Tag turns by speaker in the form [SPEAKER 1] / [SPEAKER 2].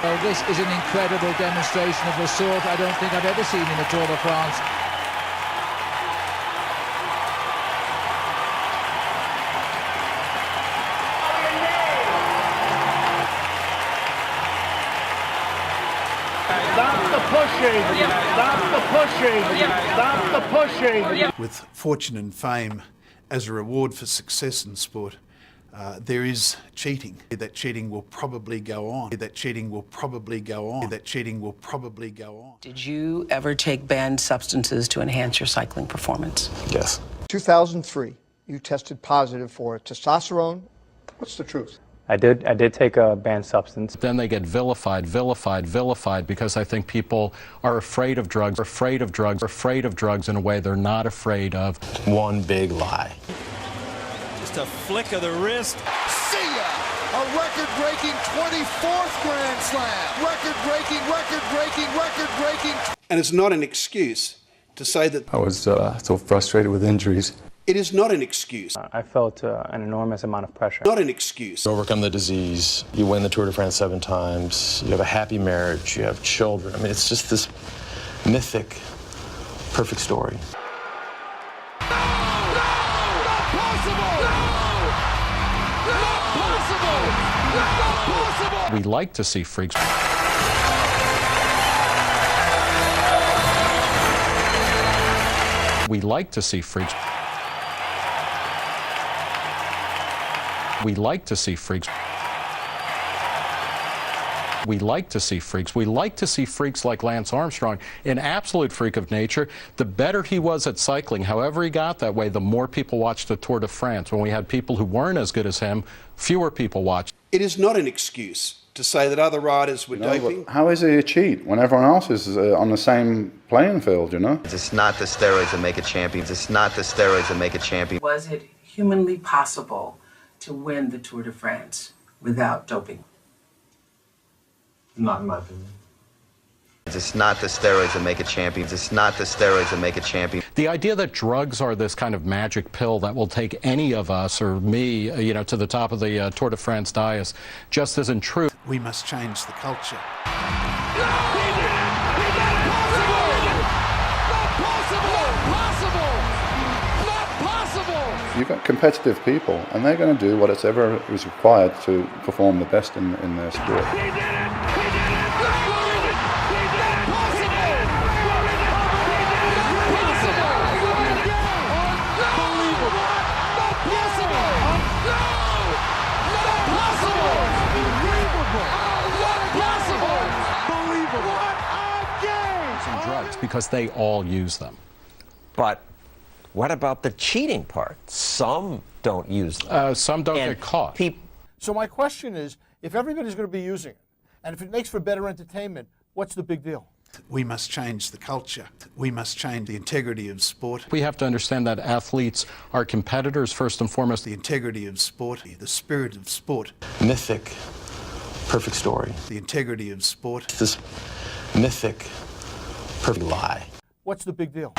[SPEAKER 1] Well, this is an incredible demonstration of the sort I don't think I've ever seen in a Tour de France.
[SPEAKER 2] Stop the pushing! Stop the pushing! Stop the pushing!
[SPEAKER 3] With fortune and fame as a reward for success in sport, there is cheating. That cheating will probably go on. That cheating will probably go on. That cheating will probably go on.
[SPEAKER 4] Did you ever take banned substances to enhance your cycling performance?
[SPEAKER 5] Yes.
[SPEAKER 6] 2003, you tested positive for testosterone. What's the truth?
[SPEAKER 5] I did take a banned substance.
[SPEAKER 7] Then they get vilified because I think people are afraid of drugs, in a way they're not afraid of.
[SPEAKER 8] One big lie.
[SPEAKER 9] Just a flick of the wrist.
[SPEAKER 10] See ya! A record-breaking 24th Grand Slam! Record-breaking!
[SPEAKER 3] And it's not an excuse to say that...
[SPEAKER 11] I was so frustrated with injuries.
[SPEAKER 3] It is not an excuse.
[SPEAKER 5] I felt an enormous amount of pressure.
[SPEAKER 3] Not an excuse.
[SPEAKER 8] You overcome the disease, you win the Tour de France 7 times, you have a happy marriage, you have children. I mean, it's just this mythic, perfect story.
[SPEAKER 7] We like to see freaks. We like to see freaks. We like to see freaks. We like to see freaks. We like to see freaks like Lance Armstrong, an absolute freak of nature. The better he was at cycling, however he got that way, the more people watched the Tour de France. When we had people who weren't as good as him, fewer people watched.
[SPEAKER 3] It is not an excuse to say that other riders were doping.
[SPEAKER 11] How is he a cheat when everyone else is on the same playing field, you know?
[SPEAKER 12] It's not the steroids that make a champion. It's not the steroids that make a champion.
[SPEAKER 4] Was it humanly possible to win the Tour de France without doping?
[SPEAKER 8] Not in my opinion.
[SPEAKER 12] It's not the steroids that make a champion. It's not the steroids that make a champion.
[SPEAKER 7] The idea that drugs are this kind of magic pill that will take any of us or me, to the top of the Tour de France dais just isn't true.
[SPEAKER 3] We must change the culture.
[SPEAKER 11] You've got competitive people, and they're going to do whatever is required to perform the best in their sport.
[SPEAKER 7] Drugs because they all use them.
[SPEAKER 9] But what about the cheating part? Some don't use them.
[SPEAKER 7] Some don't get caught.
[SPEAKER 2] So my question is, if everybody's going to be using it, and if it makes for better entertainment, what's the big deal?
[SPEAKER 3] We must change the culture. We must change the integrity of sport.
[SPEAKER 7] We have to understand that athletes are competitors first and foremost.
[SPEAKER 3] The integrity of sport, the spirit of sport.
[SPEAKER 8] Mythic, perfect story.
[SPEAKER 3] The integrity of sport.
[SPEAKER 8] This mythic, perfect lie.
[SPEAKER 2] What's the big deal?